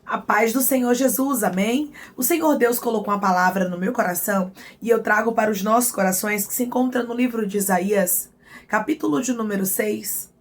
A paz do Senhor Jesus, amém? O Senhor Deus colocou uma palavra no meu coração e eu trago para os nossos corações que se encontra no livro de Isaías, capítulo de número 6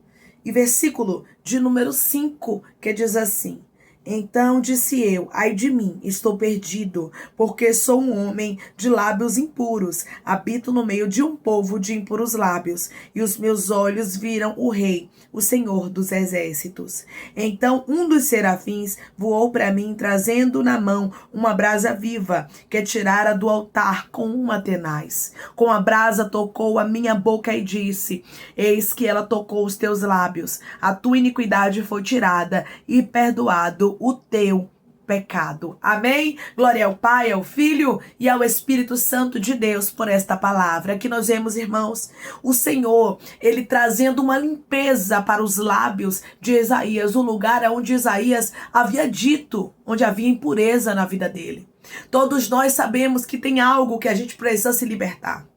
e versículo de número 5, que diz assim: Então disse eu, ai de mim, estou perdido, porque sou um homem de lábios impuros, habito no meio de um povo de impuros lábios, e os meus olhos viram o Rei, o Senhor dos exércitos. Então um dos serafins voou para mim, trazendo na mão uma brasa viva, que tirara do altar com uma tenaz. Com a brasa tocou a minha boca e disse: Eis que ela tocou os teus lábios, a tua iniquidade foi tirada e perdoado o teu pecado. Amém? Glória ao Pai, ao Filho e ao Espírito Santo de Deus por esta palavra. Aqui nós vemos, irmãos, o Senhor, ele trazendo uma limpeza para os lábios de Isaías, o lugar onde Isaías havia dito, onde havia impureza na vida dele. Todos nós sabemos que tem algo que a gente precisa se libertar.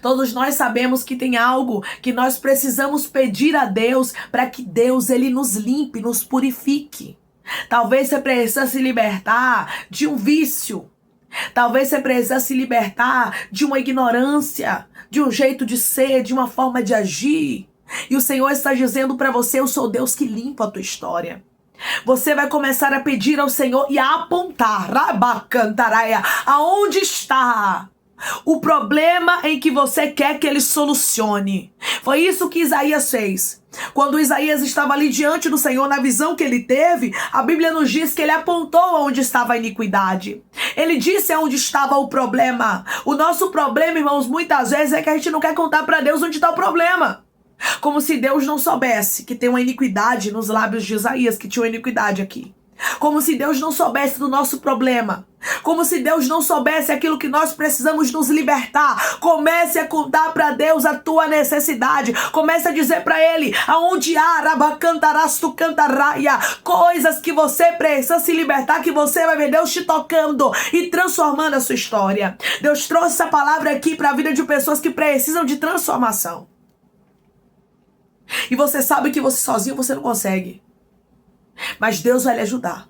Todos nós sabemos que tem algo que nós precisamos pedir a Deus para que Deus ele nos limpe, nos purifique. Talvez você precisa se libertar de um vício. Talvez você precisa se libertar de uma ignorância, de um jeito de ser, de uma forma de agir. E o Senhor está dizendo para você: eu sou Deus que limpa a tua história. Você vai começar a pedir ao Senhor e a apontar, rabacantaraia, aonde está o problema em que você quer que ele solucione. Foi isso que Isaías fez. Quando Isaías estava ali diante do Senhor, na visão que ele teve, a Bíblia nos diz que ele apontou onde estava a iniquidade. Ele disse onde estava o problema. O nosso problema, irmãos, muitas vezes é que a gente não quer contar para Deus onde está o problema. Como se Deus não soubesse que tem uma iniquidade nos lábios de Isaías, que tinha uma iniquidade aqui. Como se Deus não soubesse do nosso problema. Como se Deus não soubesse aquilo que nós precisamos nos libertar. Comece a contar para Deus a tua necessidade. Comece a dizer para Ele aonde há rabacantarastu cantaraia, coisas que você precisa se libertar, que você vai ver Deus te tocando e transformando a sua história. Deus trouxe essa palavra aqui para a vida de pessoas que precisam de transformação. E você sabe que você sozinho você não consegue. Mas Deus vai lhe ajudar.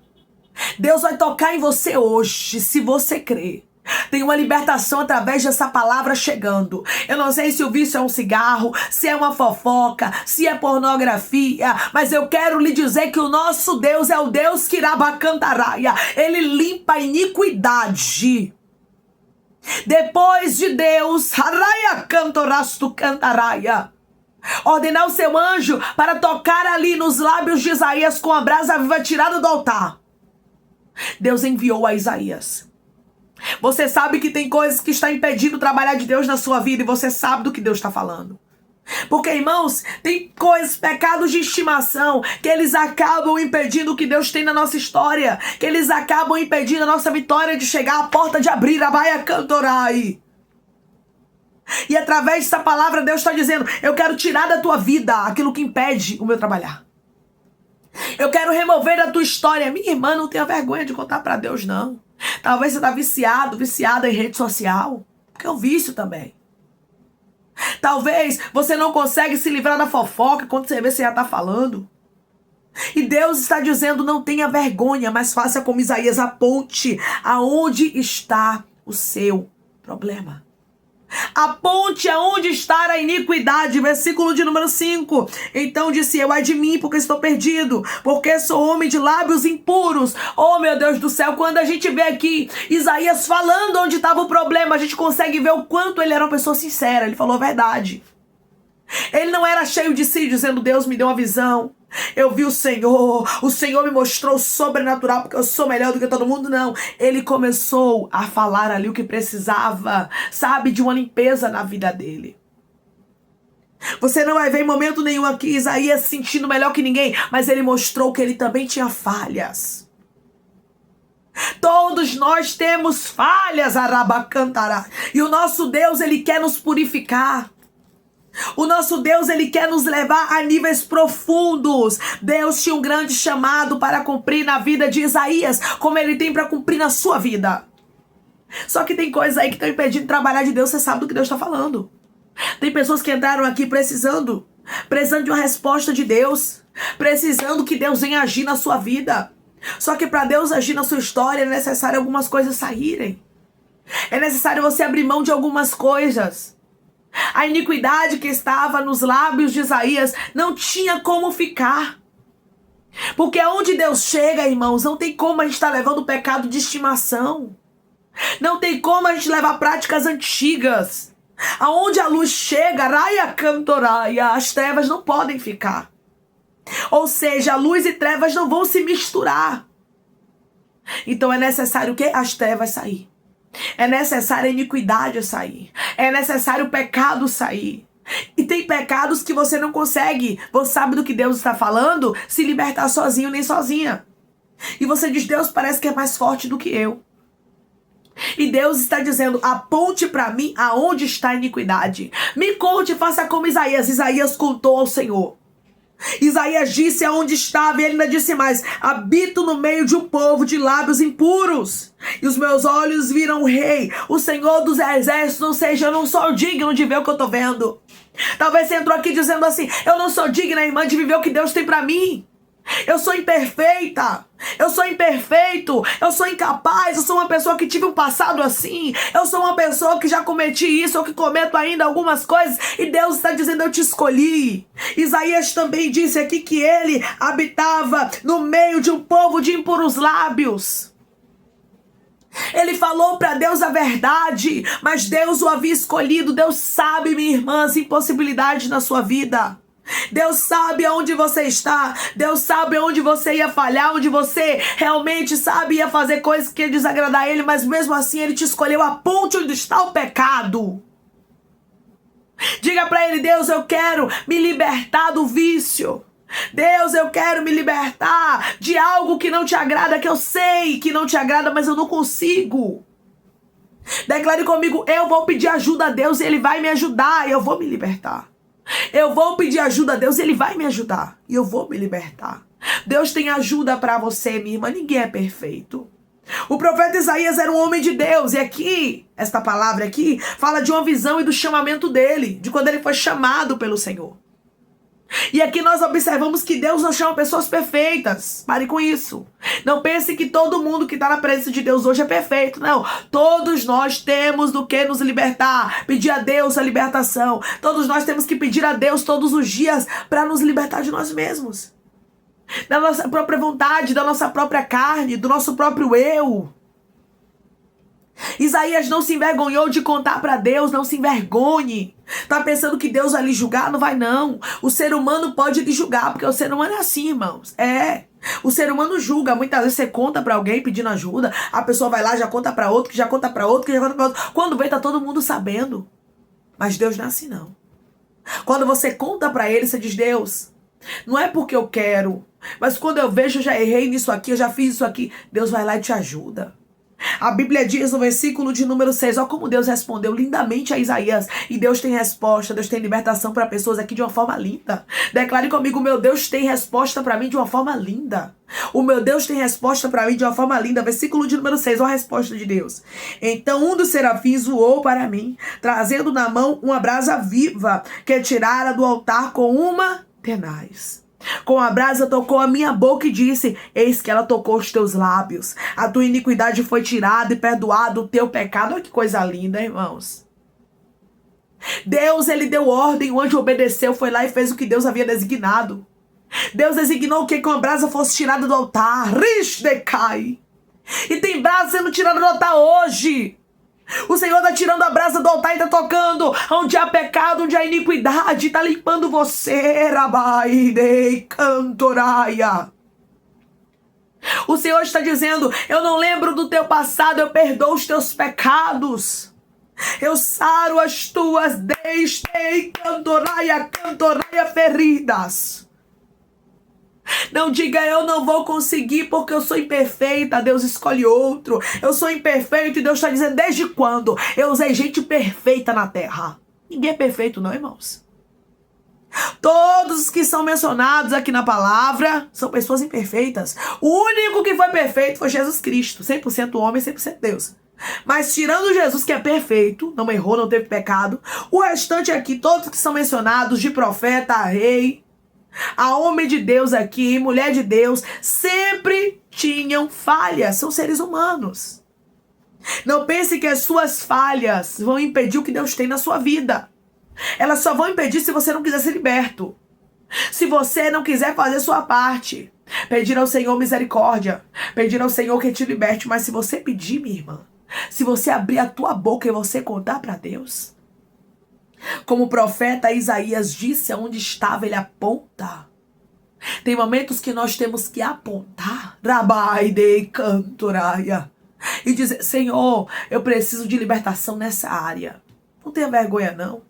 Deus vai tocar em você hoje, se você crer. Tem uma libertação através dessa palavra chegando. Eu não sei se o vício é um cigarro, se é uma fofoca, se é pornografia, mas eu quero lhe dizer que o nosso Deus é o Deus que irabacantaraia. Ele limpa a iniquidade. Depois de Deus, araia cantorastu cantaraia, ordenar o seu anjo para tocar ali nos lábios de Isaías com a brasa viva tirada do altar, Deus enviou a Isaías. Você sabe que tem coisas que estão impedindo o trabalhar de Deus na sua vida e você sabe do que Deus está falando. Porque, irmãos, tem coisas, pecados de estimação, que eles acabam impedindo o que Deus tem na nossa história, que eles acabam impedindo a nossa vitória de chegar à porta de abrir a baia cantorai. E através dessa palavra Deus está dizendo: eu quero tirar da tua vida aquilo que impede o meu trabalhar. Eu quero remover da tua história. Minha irmã, não tenha vergonha de contar para Deus, não. Talvez você está viciada em rede social, porque é um vício também. Talvez você não consegue se livrar da fofoca quando você vê você já está falando. E Deus está dizendo: não tenha vergonha, mas faça como Isaías, aponte aonde está o seu problema. Aponte aonde está a iniquidade. Versículo de número 5. Então disse eu: ai de mim, porque estou perdido, porque sou homem de lábios impuros. Oh, meu Deus do céu, quando a gente vê aqui Isaías falando onde estava o problema, a gente consegue ver o quanto ele era uma pessoa sincera. Ele falou a verdade. Ele não era cheio de si, dizendo: Deus me deu uma visão, eu vi o Senhor me mostrou o sobrenatural porque eu sou melhor do que todo mundo. Não, ele começou a falar ali o que precisava, sabe, de uma limpeza na vida dele. Você não vai ver em momento nenhum aqui Isaías se sentindo melhor que ninguém, mas ele mostrou que ele também tinha falhas. Todos nós temos falhas, arabacantara, e o nosso Deus, ele quer nos purificar. O nosso Deus, ele quer nos levar a níveis profundos. Deus tinha um grande chamado para cumprir na vida de Isaías, como ele tem para cumprir na sua vida. Só que tem coisas aí que estão impedindo de trabalhar de Deus. Você sabe do que Deus está falando. Tem pessoas que entraram aqui precisando de uma resposta de Deus, precisando que Deus venha agir na sua vida. Só que para Deus agir na sua história é necessário algumas coisas saírem. É necessário você abrir mão de algumas coisas. A iniquidade que estava nos lábios de Isaías não tinha como ficar. Porque onde Deus chega, irmãos, não tem como a gente estar levando o pecado de estimação. Não tem como a gente levar práticas antigas. Aonde a luz chega, raia cantoraia, as trevas não podem ficar. Ou seja, a luz e trevas não vão se misturar. Então é necessário o quê? As trevas sair. É necessário a iniquidade sair. É necessário o pecado sair. E tem pecados que você não consegue, você sabe do que Deus está falando, se libertar sozinho nem sozinha. E você diz, Deus parece que é mais forte do que eu. E Deus está dizendo, aponte para mim aonde está a iniquidade. Me conte, faça como Isaías. Isaías contou ao Senhor. Isaías disse aonde estava e ele ainda disse mais, habito no meio de um povo de lábios impuros. E os meus olhos viram o rei, o Senhor dos exércitos, ou seja, eu não sou digno de ver o que eu estou vendo. Talvez você entrou aqui dizendo assim, eu não sou digna, irmã, de viver o que Deus tem para mim. Eu sou imperfeita, eu sou imperfeito, eu sou incapaz, eu sou uma pessoa que tive um passado assim, eu sou uma pessoa que já cometi isso ou que cometo ainda algumas coisas e Deus está dizendo, eu te escolhi. Isaías também disse aqui que ele habitava no meio de um povo de impuros lábios. Ele falou para Deus a verdade, mas Deus o havia escolhido. Deus sabe, minha irmã, as impossibilidades na sua vida. Deus sabe aonde você está. Deus sabe onde você ia falhar, onde você realmente sabe ia fazer coisas que ia desagradar a Ele, mas mesmo assim Ele te escolheu. Aponte onde está o pecado. Diga para Ele, Deus, eu quero me libertar do vício. Deus, eu quero me libertar de algo que não te agrada, que eu sei que não te agrada, mas eu não consigo. Declare comigo, eu vou pedir ajuda a Deus e Ele vai me ajudar e eu vou me libertar. Eu vou pedir ajuda a Deus, Ele vai me ajudar e eu vou me libertar. Deus tem ajuda para você, minha irmã, ninguém é perfeito. O profeta Isaías era um homem de Deus e aqui, esta palavra aqui, fala de uma visão e do chamamento dele, de quando ele foi chamado pelo Senhor. E aqui nós observamos que Deus não chama pessoas perfeitas. Pare com isso. Não pense que todo mundo que está na presença de Deus hoje é perfeito. Não. Todos nós temos do que nos libertar. Pedir a Deus a libertação. Todos nós temos que pedir a Deus todos os dias para nos libertar de nós mesmos. Da nossa própria vontade, da nossa própria carne, do nosso próprio eu. Isaías não se envergonhou de contar para Deus, não se envergonhe. Tá pensando que Deus vai lhe julgar? Não vai não. O ser humano pode lhe julgar, porque o ser humano é assim, irmãos. É. O ser humano julga. Muitas vezes você conta para alguém pedindo ajuda, a pessoa vai lá, já conta para outro, que já conta para outro, que já conta para outro. Quando vem, tá todo mundo sabendo. Mas Deus não é assim, não. Quando você conta para Ele, você diz, Deus, não é porque eu quero, mas quando eu vejo, eu já errei nisso aqui, eu já fiz isso aqui. Deus vai lá e te ajuda. A Bíblia diz no versículo de número 6, ó como Deus respondeu lindamente a Isaías. E Deus tem resposta, Deus tem libertação para pessoas aqui de uma forma linda. Declare comigo, meu Deus tem resposta para mim de uma forma linda. O meu Deus tem resposta para mim de uma forma linda. Versículo de número 6, ó a resposta de Deus. Então um dos serafins voou para mim, trazendo na mão uma brasa viva, que tirara do altar com uma tenaz. Com a brasa tocou a minha boca e disse, eis que ela tocou os teus lábios. A tua iniquidade foi tirada e perdoado o teu pecado. Olha que coisa linda, irmãos. Deus, ele deu ordem, o anjo obedeceu, foi lá e fez o que Deus havia designado. Deus designou o que? Que uma brasa fosse tirada do altar. Rishdecai. E tem brasa sendo tirada do altar hoje. O Senhor está tirando a brasa do altar e está tocando onde há pecado, onde há iniquidade, está limpando você, Rabai, Dei, Cantoraia. O Senhor está dizendo, eu não lembro do teu passado, eu perdoo os teus pecados. Eu saro as tuas Dei, Cantoraia, feridas. Não diga, eu não vou conseguir porque eu sou imperfeita, Deus escolhe outro. Eu sou imperfeito e Deus está dizendo, desde quando? Eu usei gente perfeita na terra. Ninguém é perfeito não, irmãos. Todos os que são mencionados aqui na palavra são pessoas imperfeitas. O único que foi perfeito foi Jesus Cristo, 100% homem, 100% Deus. Mas tirando Jesus, que é perfeito, não errou, não teve pecado, o restante aqui, todos que são mencionados, de profeta a rei, a homem de Deus aqui, mulher de Deus, sempre tinham falhas, são seres humanos. Não pense que as suas falhas vão impedir o que Deus tem na sua vida. Elas só vão impedir se você não quiser ser liberto. Se você não quiser fazer sua parte. Pedir ao Senhor misericórdia. Pedir ao Senhor que te liberte. Mas se você pedir, minha irmã, se você abrir a tua boca e você contar para Deus, como o profeta Isaías disse, aonde estava, ele aponta. Tem momentos que nós temos que apontar. Rabai de cantoraia. E dizer, Senhor, eu preciso de libertação nessa área. Não tenha vergonha, não.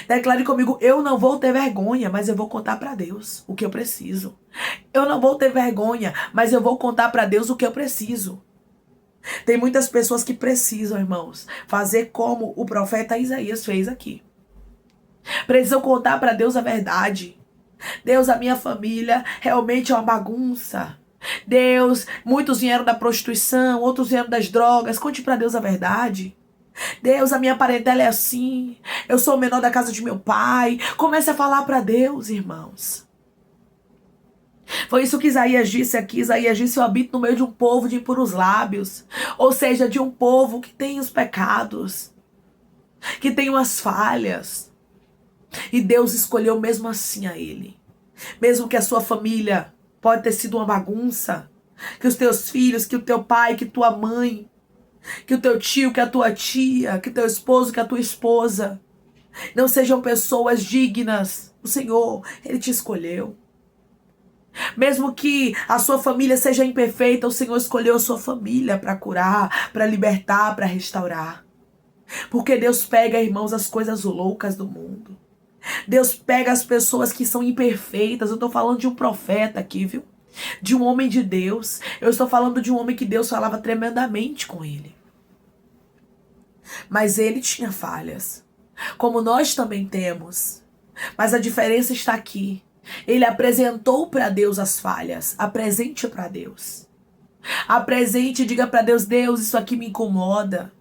Declare comigo, eu não vou ter vergonha, mas eu vou contar para Deus o que eu preciso. Eu não vou ter vergonha, mas eu vou contar para Deus o que eu preciso. Tem muitas pessoas que precisam, irmãos, fazer como o profeta Isaías fez aqui. Precisam contar para Deus a verdade. Deus, a minha família realmente é uma bagunça. Deus, muitos vieram da prostituição, outros vieram das drogas. Conte para Deus a verdade. Deus, a minha parentela é assim. Eu sou o menor da casa de meu pai. Comece a falar para Deus, irmãos. Foi isso que Isaías disse aqui. Isaías disse, eu habito no meio de um povo de impuros lábios. Ou seja, de um povo que tem os pecados, que tem as falhas. E Deus escolheu mesmo assim a ele. Mesmo que a sua família pode ter sido uma bagunça, que os teus filhos, que o teu pai, que tua mãe, que o teu tio, que a tua tia, que teu esposo, que a tua esposa não sejam pessoas dignas. O Senhor, Ele te escolheu. Mesmo que a sua família seja imperfeita, o Senhor escolheu a sua família para curar, para libertar, para restaurar. Porque Deus pega, irmãos, as coisas loucas do mundo. Deus pega as pessoas que são imperfeitas. Eu estou falando de um profeta aqui, viu? De um homem de Deus. Eu estou falando de um homem que Deus falava tremendamente com ele. Mas ele tinha falhas, como nós também temos. Mas a diferença está aqui. Ele apresentou para Deus as falhas. Apresente para Deus. Apresente e diga para Deus, Deus, isso aqui me incomoda.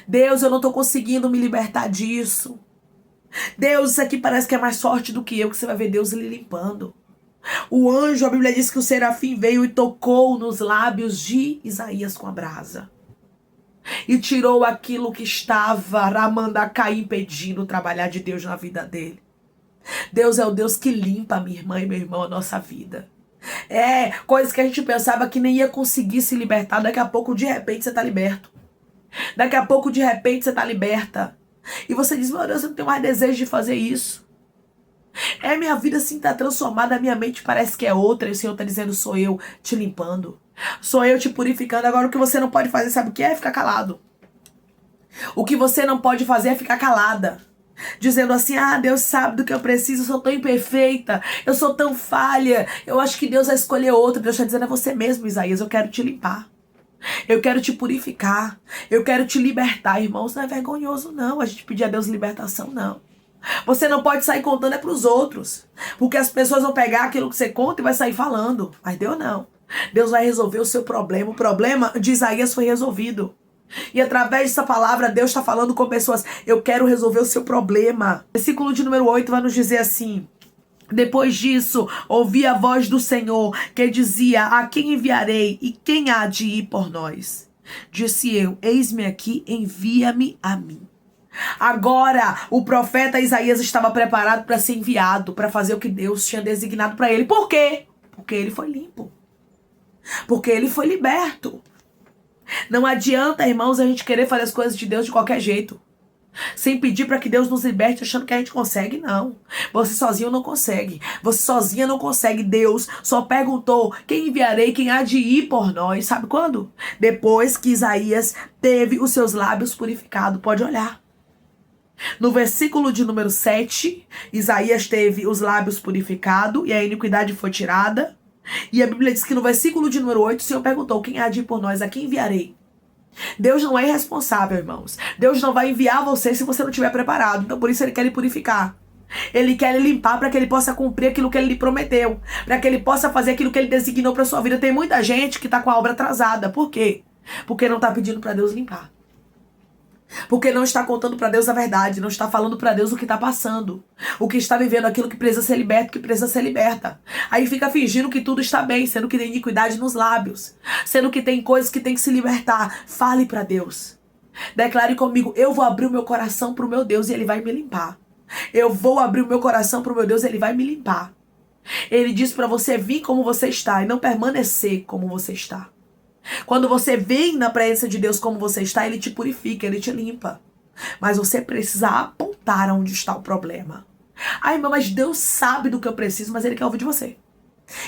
Deus, eu não estou conseguindo me libertar disso. Deus, isso aqui parece que é mais forte do que eu, que você vai ver Deus ele limpando. O anjo, a Bíblia diz que o serafim veio e tocou nos lábios de Isaías com a brasa. E tirou aquilo que estava Ramandacá impedindo o trabalhar de Deus na vida dele. Deus é o Deus que limpa, minha irmã e meu irmão, a nossa vida. É, coisas que a gente pensava que nem ia conseguir se libertar. Daqui a pouco, de repente, você está liberto. Daqui a pouco, de repente, você está liberta. E você diz, meu Deus, eu não tenho mais desejo de fazer isso. Minha vida assim está transformada, a minha mente parece que é outra. E o Senhor está dizendo, sou eu te limpando. Sou eu te purificando. Agora o que você não pode fazer, sabe o que é? Ficar calado. O que você não pode fazer é ficar calada. Dizendo assim, Deus sabe do que eu preciso, eu sou tão imperfeita, eu sou tão falha, eu acho que Deus vai escolher outra. Deus está dizendo, é você mesmo, Isaías, eu quero te limpar. Eu quero te purificar. Eu quero te libertar, irmãos. Não é vergonhoso, não. A gente pedir a Deus libertação, não. Você não pode sair contando para os outros. Porque as pessoas vão pegar aquilo que você conta e vai sair falando. Mas Deus não. Deus vai resolver o seu problema. O problema de Isaías foi resolvido. E através dessa palavra, Deus está falando com pessoas. Eu quero resolver o seu problema. Versículo de número 8 vai nos dizer assim. Depois disso, ouvi a voz do Senhor, que dizia, a quem enviarei e quem há de ir por nós? Disse eu, eis-me aqui, envia-me a mim. Agora, o profeta Isaías estava preparado para ser enviado, para fazer o que Deus tinha designado para ele. Por quê? Porque ele foi limpo. Porque ele foi liberto. Não adianta, irmãos, a gente querer fazer as coisas de Deus de qualquer jeito. Sem pedir para que Deus nos liberte achando que a gente consegue, não. Você sozinho não consegue. Você sozinha não consegue. Deus só perguntou, quem enviarei, quem há de ir por nós? Sabe quando? Depois que Isaías teve os seus lábios purificados. Pode olhar. No versículo de número 7, Isaías teve os lábios purificados e a iniquidade foi tirada. E a Bíblia diz que no versículo de número 8, o Senhor perguntou, quem há de ir por nós? A quem enviarei? Deus não é irresponsável, irmãos. Deus não vai enviar você se você não estiver preparado. Então por isso Ele quer lhe purificar. Ele quer lhe limpar para que Ele possa cumprir aquilo que Ele lhe prometeu. Para que Ele possa fazer aquilo que Ele designou para sua vida. Tem muita gente que está com a obra atrasada. Por quê? Porque não está pedindo para Deus limpar. Porque não está contando para Deus a verdade, não está falando para Deus o que está passando, o que está vivendo, aquilo que precisa ser liberto, que precisa ser liberta. Aí fica fingindo que tudo está bem, sendo que tem iniquidade nos lábios, sendo que tem coisas que tem que se libertar. Fale para Deus. Declare comigo: eu vou abrir o meu coração para o meu Deus e Ele vai me limpar. Eu vou abrir o meu coração para o meu Deus e Ele vai me limpar. Ele diz para você vir como você está e não permanecer como você está. Quando você vem na presença de Deus como você está, Ele te purifica, Ele te limpa. Mas você precisa apontar onde está o problema. Ai, irmã, mas Deus sabe do que eu preciso, mas Ele quer ouvir de você.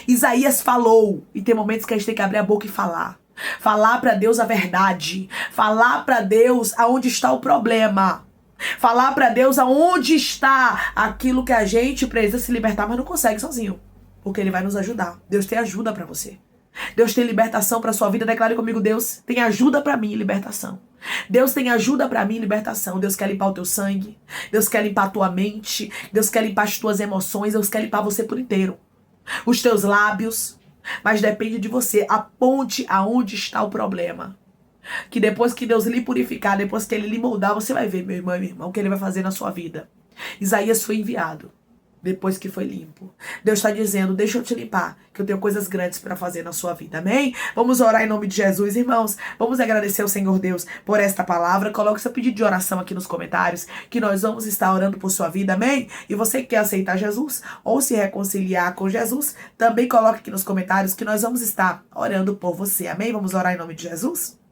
Isaías falou, e tem momentos que a gente tem que abrir a boca e falar. Falar para Deus a verdade. Falar para Deus aonde está o problema. Falar para Deus aonde está aquilo que a gente precisa se libertar, mas não consegue sozinho. Porque Ele vai nos ajudar. Deus tem ajuda para você. Deus tem libertação para sua vida. Declare comigo: Deus tem ajuda para mim, libertação. Deus tem ajuda para mim, libertação. Deus quer limpar o teu sangue. Deus quer limpar a tua mente. Deus quer limpar as tuas emoções. Deus quer limpar você por inteiro. Os teus lábios. Mas depende de você. Aponte aonde está o problema. Que depois que Deus lhe purificar, depois que Ele lhe moldar, você vai ver, meu irmão e minha irmã, o que Ele vai fazer na sua vida. Isaías foi enviado depois que foi limpo. Deus está dizendo: deixa eu te limpar, que eu tenho coisas grandes para fazer na sua vida, amém? Vamos orar em nome de Jesus, irmãos. Vamos agradecer ao Senhor Deus por esta palavra. Coloque seu pedido de oração aqui nos comentários, que nós vamos estar orando por sua vida, amém? E você que quer aceitar Jesus ou se reconciliar com Jesus, também coloque aqui nos comentários que nós vamos estar orando por você, amém? Vamos orar em nome de Jesus?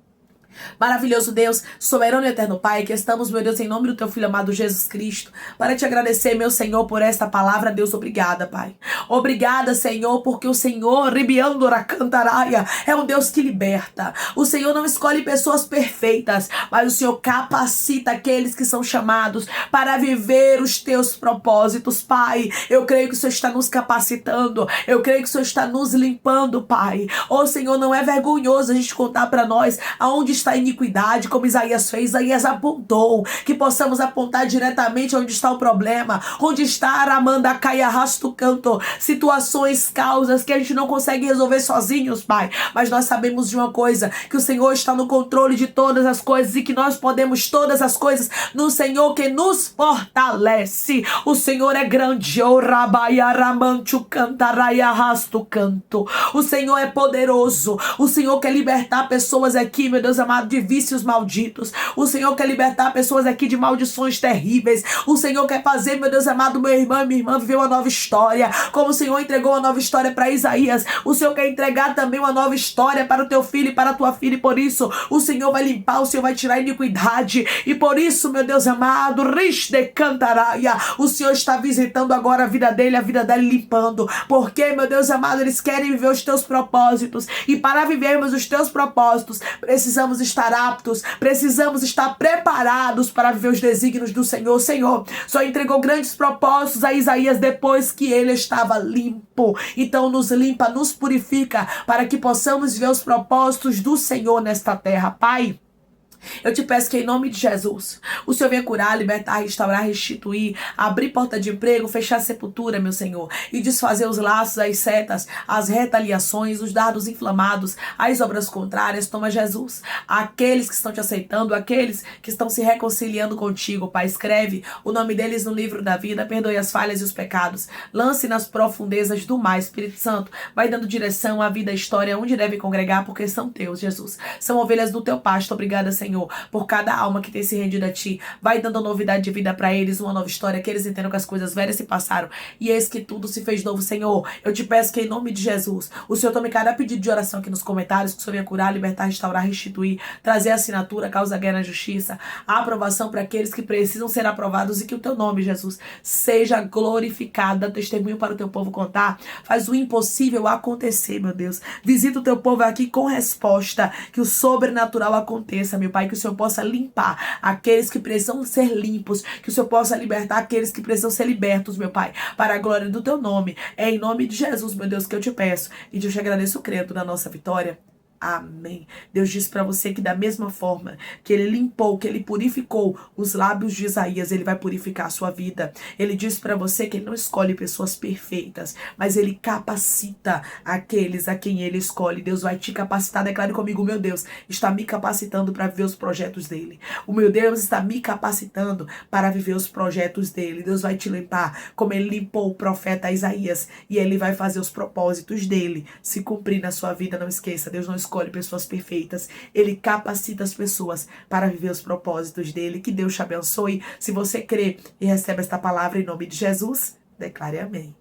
Maravilhoso Deus, soberano e eterno Pai, que estamos, meu Deus, em nome do teu Filho amado Jesus Cristo, para te agradecer, meu Senhor, por esta palavra. Deus, obrigada, Pai. Obrigada, Senhor, porque o Senhor, Ribiandora Cantaraia, é um Deus que liberta. O Senhor não escolhe pessoas perfeitas, mas o Senhor capacita aqueles que são chamados para viver os teus propósitos, Pai. Eu creio que o Senhor está nos capacitando, eu creio que o Senhor está nos limpando, Pai. Ô Senhor, não é vergonhoso a gente contar para nós aonde está a iniquidade, como Isaías fez. Isaías apontou, que possamos apontar diretamente onde está o problema, onde está Aramanda Caia Rasto Canto, situações, causas que a gente não consegue resolver sozinhos, Pai, mas nós sabemos de uma coisa, que o Senhor está no controle de todas as coisas e que nós podemos todas as coisas no Senhor que nos fortalece. O Senhor é grande, o Rabaia Ramancho Cantaraia Rasto Canto. O Senhor é poderoso, o Senhor quer libertar pessoas aqui, meu Deus amado, de vícios malditos. O Senhor quer libertar pessoas aqui de maldições terríveis. O Senhor quer fazer, meu Deus amado, meu irmão e minha irmã viver uma nova história. Como o Senhor entregou uma nova história para Isaías, o Senhor quer entregar também uma nova história para o teu filho e para a tua filha. E por isso, o Senhor vai limpar, o Senhor vai tirar a iniquidade. E por isso, meu Deus amado, Riste Cantaraia, o Senhor está visitando agora a vida dele, a vida dele limpando. Porque, meu Deus amado, eles querem viver os teus propósitos. E para vivermos os teus propósitos, precisamos estar aptos, precisamos estar preparados para viver os desígnios do Senhor. O Senhor só entregou grandes propósitos a Isaías depois que ele estava limpo. Então nos limpa, nos purifica, para que possamos ver os propósitos do Senhor nesta terra. Pai, eu te peço que em nome de Jesus, o Senhor venha curar, libertar, restaurar, restituir, abrir porta de emprego, fechar a sepultura, meu Senhor, e desfazer os laços, as setas, as retaliações, os dardos inflamados, as obras contrárias. Toma, Jesus, aqueles que estão te aceitando, aqueles que estão se reconciliando contigo, Pai, escreve o nome deles no livro da vida, perdoe as falhas e os pecados, lance nas profundezas do mar. Espírito Santo, vai dando direção à vida, à história, onde deve congregar, porque são teus, Jesus, são ovelhas do teu pasto. Obrigada, Senhor, por cada alma que tem se rendido a ti. Vai dando novidade de vida para eles, uma nova história, que eles entendam que as coisas velhas se passaram e eis que tudo se fez novo. Senhor, eu te peço que em nome de Jesus, o Senhor tome cada pedido de oração aqui nos comentários, que o Senhor venha curar, libertar, restaurar, restituir, trazer a assinatura, causa guerra na justiça, a aprovação para aqueles que precisam ser aprovados, e que o teu nome, Jesus, seja glorificado. Dá testemunho para o teu povo contar, faz o impossível acontecer, meu Deus. Visita o teu povo aqui com resposta, que o sobrenatural aconteça, meu Pai, que o Senhor possa limpar aqueles que precisam ser limpos, que o Senhor possa libertar aqueles que precisam ser libertos, meu Pai, para a glória do teu nome. É em nome de Jesus, meu Deus, que eu te peço, e eu te agradeço crendo na nossa vitória. Amém. Deus diz para você que da mesma forma que ele limpou, que ele purificou os lábios de Isaías, ele vai purificar a sua vida. Ele diz para você que ele não escolhe pessoas perfeitas, mas ele capacita aqueles a quem ele escolhe. Deus vai te capacitar. Declare comigo: meu Deus está me capacitando para viver os projetos dele. O meu Deus está me capacitando para viver os projetos dele. Deus vai te limpar como ele limpou o profeta Isaías, e ele vai fazer os propósitos dele se cumprir na sua vida. Não esqueça, Deus não escolhe pessoas perfeitas, ele capacita as pessoas para viver os propósitos dele. Que Deus te abençoe. Se você crê e recebe esta palavra em nome de Jesus, declare amém.